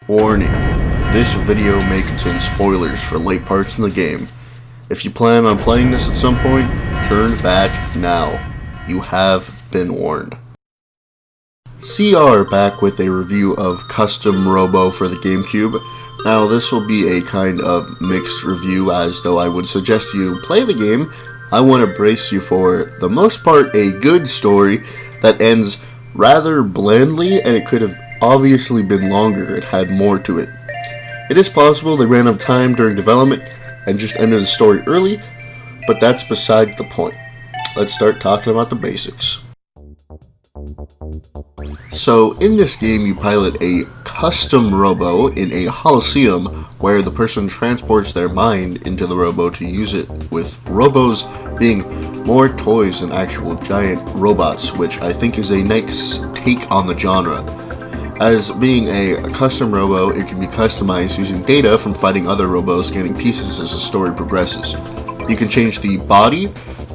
Warning, this video may contain spoilers for late parts in the game. If you plan on playing this at some point, turn back now. You have been warned. CR back with a review of Custom Robo for the GameCube. Now this will be a kind of mixed review, as though I would suggest you play the game. I want to brace you for the most part a good story that ends rather blandly, and it could have obviously been longer. It had more to it. It is possible they ran out of time during development and just ended the story early, but that's beside the point. Let's start talking about the basics. So in this game you pilot a custom robo in a Coliseum where the person transports their mind into the robo to use it, with robos being more toys than actual giant robots, which I think is a nice take on the genre. As being a custom robo, it can be customized using data from fighting other robos, getting pieces as the story progresses. You can change the body,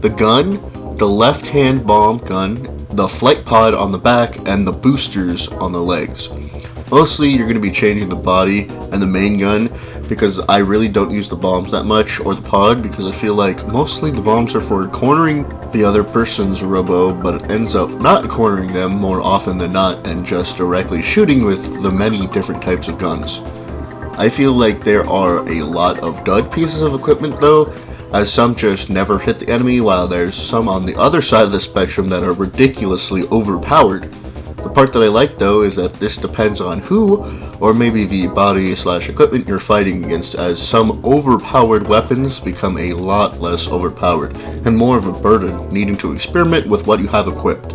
the gun, the left-hand bomb gun, the flight pod on the back, and the boosters on the legs. Mostly you're going to be changing the body and the main gun, because I really don't use the bombs that much, or the pod, because I feel like mostly the bombs are for cornering the other person's robo, but it ends up not cornering them more often than not, and just directly shooting with the many different types of guns. I feel like there are a lot of dud pieces of equipment though, as some just never hit the enemy, while there's some on the other side of the spectrum that are ridiculously overpowered. The part that I like though is that this depends on who, or maybe the body/equipment you're fighting against, as some overpowered weapons become a lot less overpowered and more of a burden, needing to experiment with what you have equipped.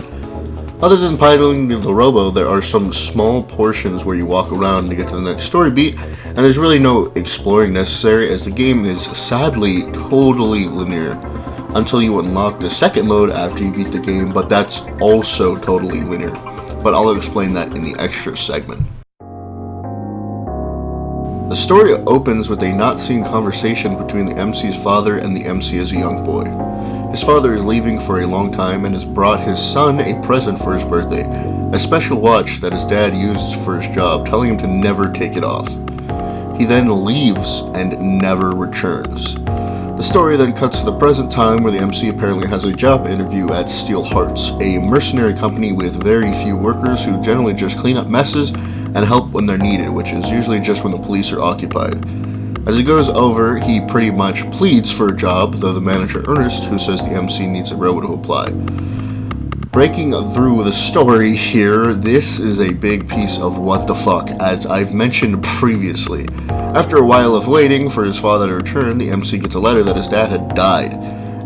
Other than piloting the robo, there are some small portions where you walk around to get to the next story beat, and there's really no exploring necessary, as the game is sadly totally linear until you unlock the second mode after you beat the game, but that's also totally linear. But I'll explain that in the extra segment. The story opens with a not seen conversation between the MC's father and the MC as a young boy. His father is leaving for a long time and has brought his son a present for his birthday, a special watch that his dad used for his job, telling him to never take it off. He then leaves and never returns. The story then cuts to the present time, where the MC apparently has a job interview at Steel Hearts, a mercenary company with very few workers who generally just clean up messes and help when they're needed, which is usually just when the police are occupied. As he goes over, he pretty much pleads for a job, though the manager Ernest, who says the MC needs a robo to apply. Breaking through the story here, this is a big piece of what the fuck, as I've mentioned previously. After a while of waiting for his father to return, the MC gets a letter that his dad had died,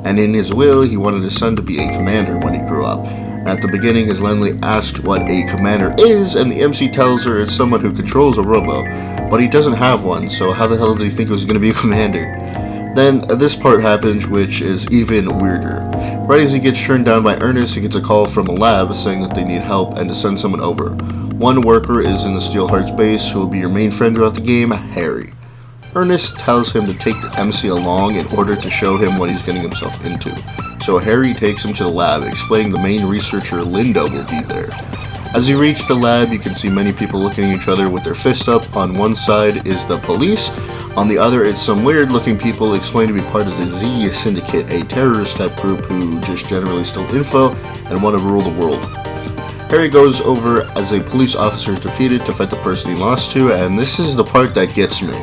and in his will he wanted his son to be a commander when he grew up. At the beginning, his landlady asked what a commander is, and the MC tells her it's someone who controls a robo, but he doesn't have one, so how the hell did he think he was going to be a commander? Then this part happens, which is even weirder. Right as he gets turned down by Ernest, he gets a call from a lab saying that they need help and to send someone over. One worker is in the Steel Hearts base, who will be your main friend throughout the game, Harry. Ernest tells him to take the MC along in order to show him what he's getting himself into. So Harry takes him to the lab, explaining the main researcher, Linda, will be there. As you reach the lab, you can see many people looking at each other with their fists up. On one side is the police, on the other it's some weird looking people explained to be part of the Z Syndicate, a terrorist type group who just generally steal info and want to rule the world. Harry goes over as a police officer is defeated to fight the person he lost to, and this is the part that gets me.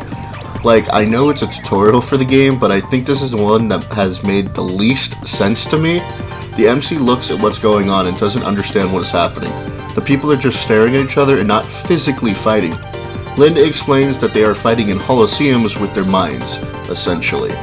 Like, I know it's a tutorial for the game, but I think this is the one that has made the least sense to me. The MC looks at what's going on and doesn't understand what is happening. The people are just staring at each other and not physically fighting. Linda explains that they are fighting in Coliseums with their minds, essentially.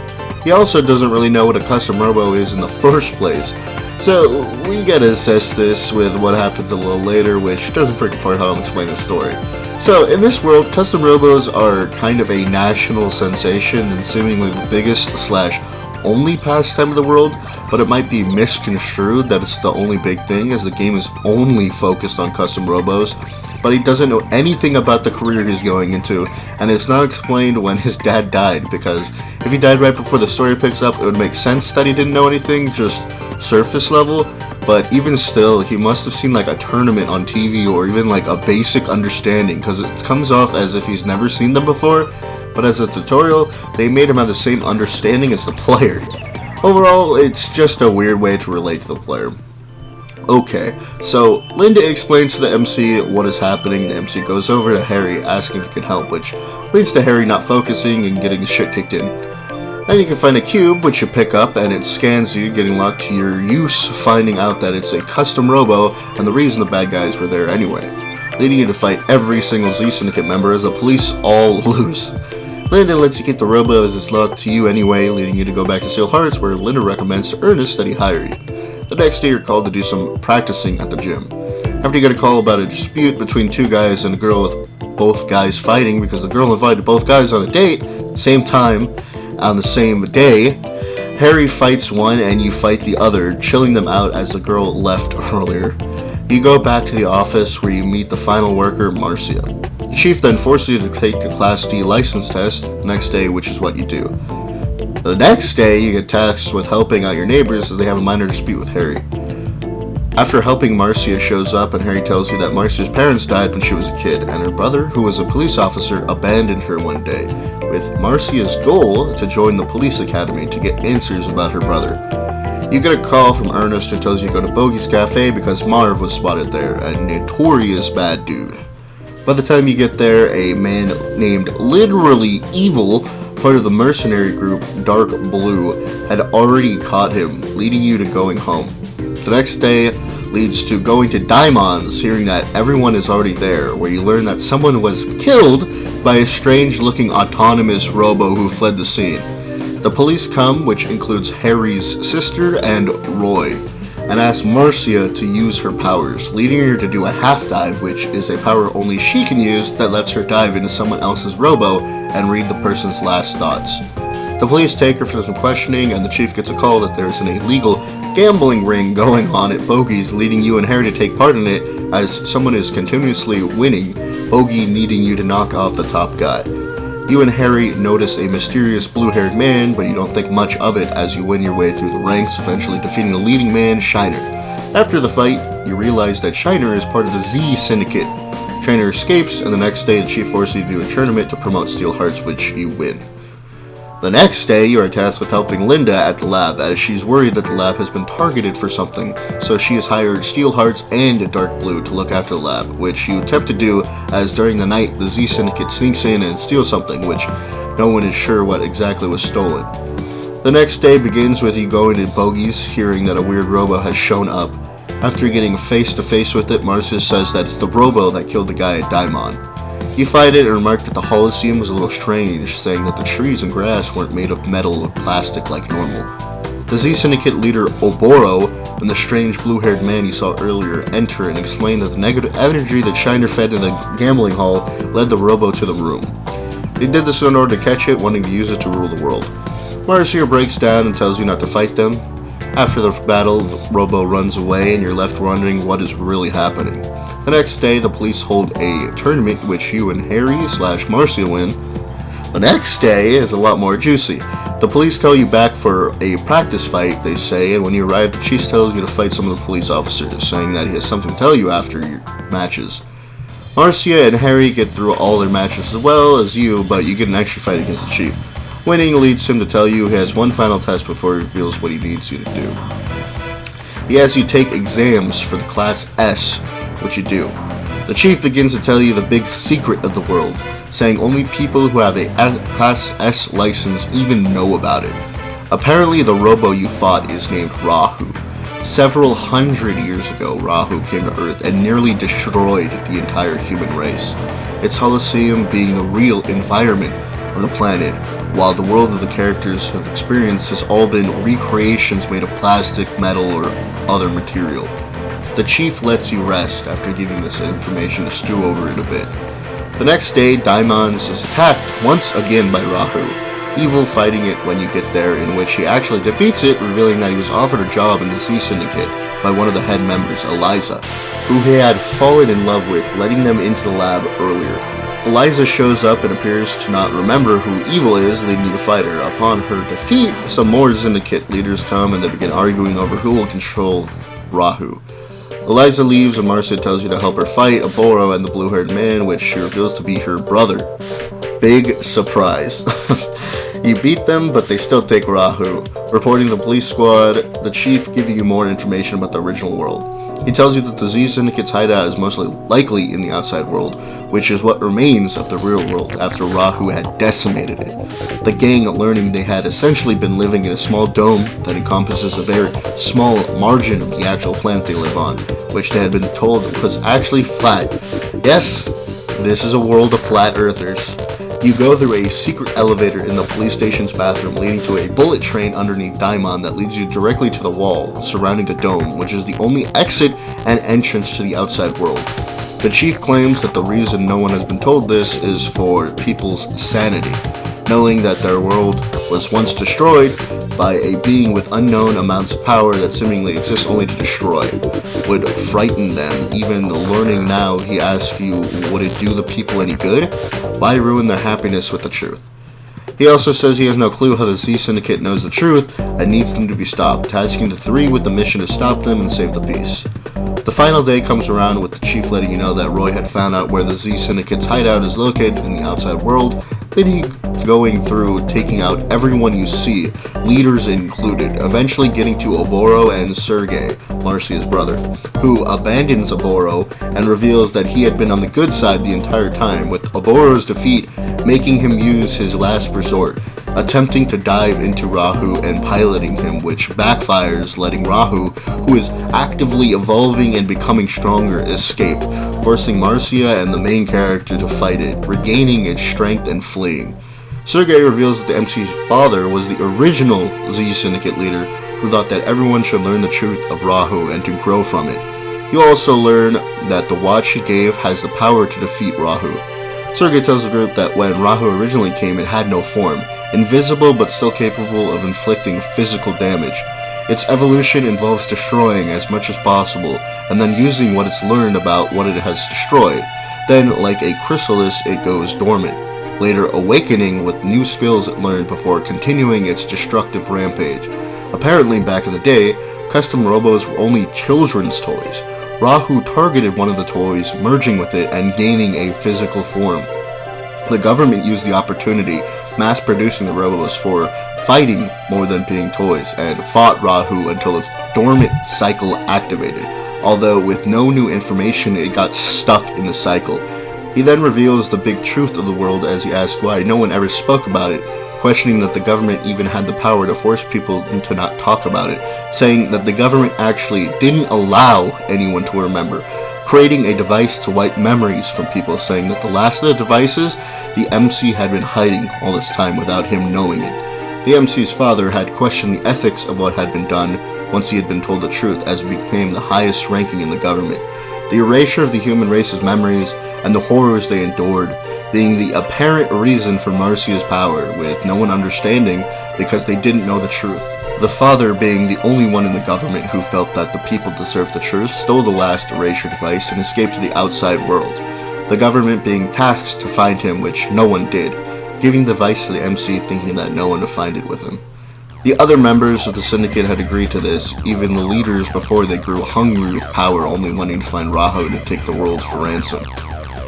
He also doesn't really know what a custom robo is in the first place, so we gotta assess this with what happens a little later, which doesn't break apart how I'm explaining the story. So, in this world, custom robos are kind of a national sensation and seemingly the biggest/only pastime of the world, but it might be misconstrued that it's the only big thing, as the game is only focused on custom robos. But he doesn't know anything about the career he's going into, and it's not explained when his dad died, because if he died right before the story picks up, it would make sense that he didn't know anything, just surface level, but even still, he must have seen like a tournament on TV or even like a basic understanding, because it comes off as if he's never seen them before, but as a tutorial, they made him have the same understanding as the player. Overall, it's just a weird way to relate to the player. Okay, so Linda explains to the MC what is happening. The MC goes over to Harry asking if he can help, which leads to Harry not focusing and getting his shit kicked in. Then you can find a cube, which you pick up, and it scans you, getting locked to your use, finding out that it's a custom Robo, and the reason the bad guys were there anyway, leading you to fight every single Z Syndicate member as the police all lose. Linda lets you keep the Robo as it's locked to you anyway, leading you to go back to Steel Hearts, where Linda recommends to Ernest that he hire you. The next day you're called to do some practicing at the gym. After you get a call about a dispute between two guys and a girl with both guys fighting because the girl invited both guys on a date, same time, on the same day, Harry fights one and you fight the other, chilling them out as the girl left earlier. You go back to the office where you meet the final worker, Marcia. The chief then forces you to take the Class D license test the next day, which is what you do. The next day, you get tasked with helping out your neighbors as they have a minor dispute with Harry. After helping, Marcia shows up and Harry tells you that Marcia's parents died when she was a kid, and her brother, who was a police officer, abandoned her one day, with Marcia's goal to join the police academy to get answers about her brother. You get a call from Ernest who tells you to go to Bogey's Cafe because Marv was spotted there, a notorious bad dude. By the time you get there, a man named Literally Evil, part of the mercenary group Dark Blue, had already caught him, leading you to going home. The next day leads to going to Diamonds, hearing that everyone is already there, where you learn that someone was killed by a strange-looking autonomous Robo who fled the scene. The police come, which includes Harry's sister and Roy, and ask Marcia to use her powers, leading her to do a half dive, which is a power only she can use that lets her dive into someone else's Robo and read the person's last thoughts. The police take her for some questioning, and the chief gets a call that there's an illegal gambling ring going on at Bogey's, leading you and Harry to take part in it as someone is continuously winning, Bogey needing you to knock off the top guy. You and Harry notice a mysterious blue-haired man, but you don't think much of it as you win your way through the ranks, eventually defeating the leading man, Shiner. After the fight, you realize that Shiner is part of the Z Syndicate. Shiner escapes, and the next day the chief forces you to do a tournament to promote Steel Hearts, which you win. The next day, you are tasked with helping Linda at the lab, as she's worried that the lab has been targeted for something, so she has hired Steel Hearts and Dark Blue to look after the lab, which you attempt to do, as during the night the Z Syndicate sneaks in and steals something, which no one is sure what exactly was stolen. The next day begins with you going to Bogey's, hearing that a weird Robo has shown up. After getting face to face with it, Marcia says that it's the Robo that killed the guy at Diamond. You fight it and remark that the Holocene was a little strange, saying that the trees and grass weren't made of metal or plastic like normal. The Z Syndicate leader Oboro and the strange blue-haired man you saw earlier enter and explain that the negative energy that Shiner fed in the gambling hall led the Robo to the room. They did this in order to catch it, wanting to use it to rule the world. Marcia breaks down and tells you not to fight them. After the battle, the Robo runs away and you're left wondering what is really happening. The next day, the police hold a tournament which you and Harry/Marcia win. The next day is a lot more juicy. The police call you back for a practice fight, they say, and when you arrive, the chief tells you to fight some of the police officers, saying that he has something to tell you after your matches. Marcia and Harry get through all their matches as well as you, but you get an extra fight against the chief. Winning leads him to tell you he has one final test before he reveals what he needs you to do. He has you take exams for the Class S, which you do. The chief begins to tell you the big secret of the world, saying only people who have a Class S license even know about it. Apparently the Robo you fought is named Rahu. Several hundred years ago, Rahu came to Earth and nearly destroyed the entire human race, its Holocene being the real environment of the planet, while the world of the characters have experienced has all been recreations made of plastic, metal, or other material. The chief lets you rest after giving this information to stew over it a bit. The next day, Diamonds is attacked once again by Rahu, Evil fighting it when you get there, in which he actually defeats it, revealing that he was offered a job in the Z Syndicate by one of the head members, Eliza, who he had fallen in love with, letting them into the lab earlier. Eliza shows up and appears to not remember who Evil is, leading you to fight her. Upon her defeat, some more Syndicate leaders come and they begin arguing over who will control Rahu. Eliza leaves and Marcia tells you to help her fight Oboro and the blue-haired man, which she reveals to be her brother. Big surprise. You beat them, but they still take Rahu. Reporting the police squad, the chief gives you more information about the original world. He tells you that the Z Syndicate's hideout is most likely in the outside world, which is what remains of the real world after Rahu had decimated it. The gang learning they had essentially been living in a small dome that encompasses a very small margin of the actual planet they live on, which they had been told was actually flat. Yes, this is a world of flat earthers. You go through a secret elevator in the police station's bathroom leading to a bullet train underneath Daimon that leads you directly to the wall surrounding the dome, which is the only exit and entrance to the outside world. The chief claims that the reason no one has been told this is for people's sanity, knowing that their world was once destroyed by a being with unknown amounts of power that seemingly exists only to destroy, would frighten them. Even learning now, he asks you, would it do the people any good? Why ruin their happiness with the truth? He also says he has no clue how the Z Syndicate knows the truth and needs them to be stopped, tasking the three with the mission to stop them and save the peace. The final day comes around with the chief letting you know that Roy had found out where the Z Syndicate's hideout is located in the outside world, then going through taking out everyone you see, leaders included, eventually getting to Oboro and Sergei, Marcia's brother, who abandons Oboro and reveals that he had been on the good side the entire time, with Oboro's defeat making him use his last resort, attempting to dive into Rahu and piloting him, which backfires, letting Rahu, who is actively evolving and becoming stronger, escape, forcing Marcia and the main character to fight it, regaining its strength and fleeing. Sergei reveals that the MC's father was the original Z Syndicate leader who thought that everyone should learn the truth of Rahu and to grow from it. You also learn that the watch he gave has the power to defeat Rahu. Sergei tells the group that when Rahu originally came, it had no form, invisible but still capable of inflicting physical damage. Its evolution involves destroying as much as possible, and then using what it's learned about what it has destroyed. Then, like a chrysalis, it goes dormant, later awakening with new skills it learned before continuing its destructive rampage. Apparently, back in the day, custom Robos were only children's toys. Rahu targeted one of the toys, merging with it and gaining a physical form. The government used the opportunity, mass-producing the Robos for fighting more than being toys, and fought Rahu until its dormant cycle activated, although with no new information it got stuck in the cycle. He then reveals the big truth of the world as he asks why no one ever spoke about it, questioning that the government even had the power to force people to not talk about it, saying that the government actually didn't allow anyone to remember, creating a device to wipe memories from people, saying that the last of the devices the MC had been hiding all this time without him knowing it. The MC's father had questioned the ethics of what had been done once he had been told the truth, as it became the highest ranking in the government. The erasure of the human race's memories and the horrors they endured being the apparent reason for Marcia's power, with no one understanding because they didn't know the truth. The father, being the only one in the government who felt that the people deserved the truth, stole the last erasure device and escaped to the outside world. The government being tasked to find him, which no one did, giving the device to the MC thinking that no one would find it with him. The other members of the syndicate had agreed to this, even the leaders before they grew hungry with power, only wanting to find Rahu to take the world for ransom.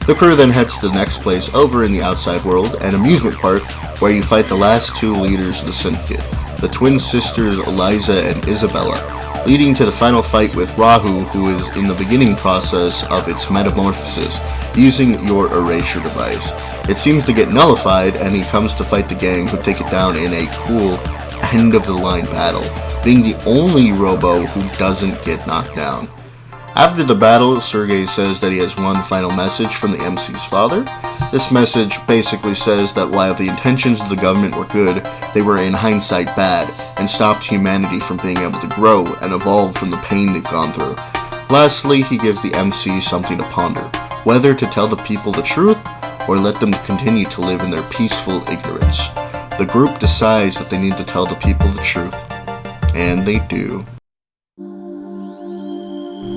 The crew then heads to the next place over in the outside world, an amusement park, where you fight the last two leaders of the syndicate, the twin sisters Eliza and Isabella, leading to the final fight with Rahu, who is in the beginning process of its metamorphosis, using your erasure device. It seems to get nullified, and he comes to fight the gang, who take it down in a cool end-of-the-line battle, being the only Robo who doesn't get knocked down. After the battle, Sergei says that he has one final message from the MC's father. This message basically says that while the intentions of the government were good, they were in hindsight bad, and stopped humanity from being able to grow and evolve from the pain they've gone through. Lastly, he gives the MC something to ponder, whether to tell the people the truth, or let them continue to live in their peaceful ignorance. The group decides that they need to tell the people the truth, and they do.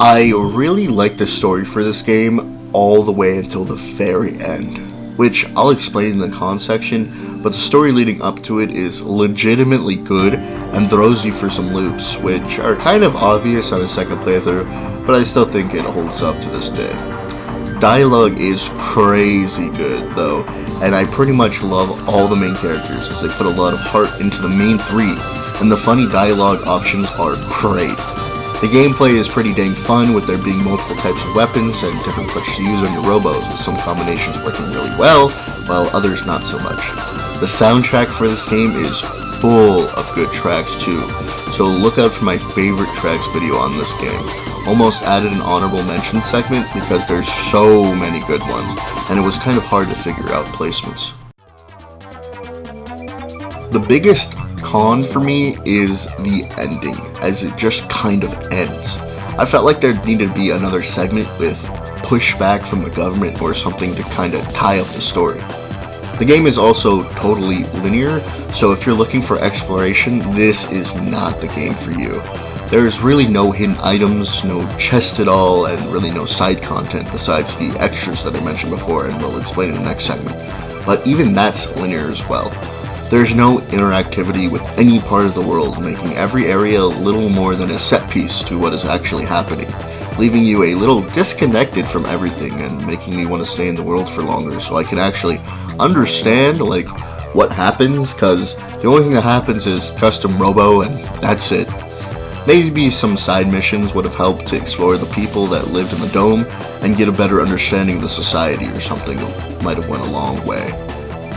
I really like the story for this game all the way until the very end, which I'll explain in the con section, but the story leading up to it is legitimately good and throws you for some loops, which are kind of obvious on a second playthrough, but I still think it holds up to this day. Dialogue is crazy good though, and I pretty much love all the main characters as they put a lot of heart into the main three, and the funny dialogue options are great. The gameplay is pretty dang fun, with there being multiple types of weapons and different clicks to use on your Robos, with some combinations working really well, while others not so much. The soundtrack for this game is full of good tracks too, so look out for my favorite tracks video on this game. Almost added an honorable mention segment because there's so many good ones, and it was kind of hard to figure out placements. The biggest con for me is the ending, as it just kind of ends. I felt like there needed to be another segment with pushback from the government or something to kind of tie up the story. The game is also totally linear, so if you're looking for exploration, this is not the game for you. There's really no hidden items, no chest at all, and really no side content besides the extras that I mentioned before and will explain in the next segment. But even that's linear as well. There's no interactivity with any part of the world, making every area a little more than a set piece to what is actually happening, leaving you a little disconnected from everything and making me want to stay in the world for longer so I can actually understand what happens, because the only thing that happens is custom Robo and that's it. Maybe some side missions would have helped to explore the people that lived in the dome and get a better understanding of the society or something. Might have went a long way.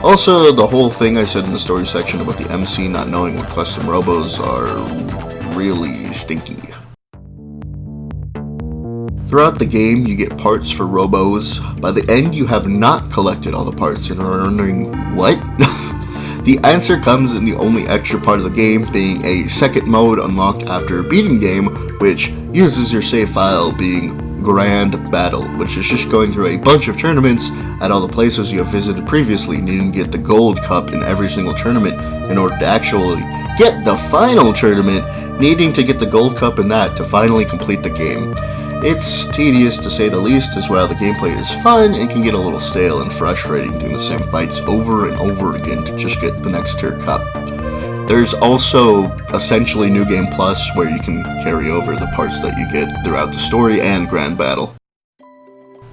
Also, the whole thing I said in the story section about the MC not knowing what custom Robos are really stinky. Throughout the game, you get parts for Robos. By the end, you have not collected all the parts and are wondering, what? The answer comes in the only extra part of the game, being a second mode unlocked after beating the game, which uses your save file, being Grand Battle, which is just going through a bunch of tournaments at all the places you have visited previously, needing to get the gold cup in every single tournament in order to actually get the final tournament, needing to get the gold cup in that to finally complete the game. It's tedious to say the least, as while the gameplay is fun, it can get a little stale and frustrating doing the same fights over and over again to just get the next tier cup. There's also essentially New Game Plus, where you can carry over the parts that you get throughout the story and Grand Battle.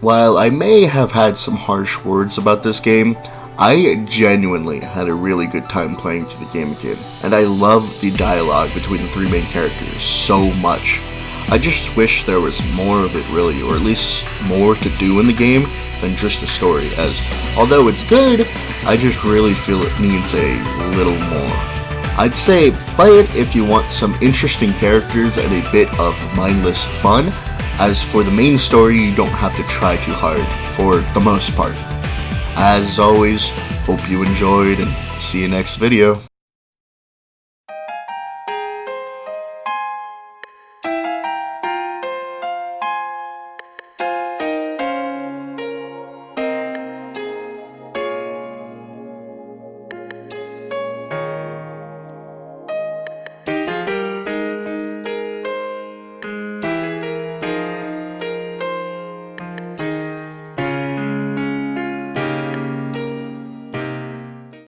While I may have had some harsh words about this game, I genuinely had a really good time playing through the game again, and I love the dialogue between the three main characters so much. I just wish there was more of it really, or at least more to do in the game than just the story, as although it's good, I just really feel it needs a little more. I'd say play it if you want some interesting characters and a bit of mindless fun. As for the main story, you don't have to try too hard, for the most part. As always, hope you enjoyed, and see you next video.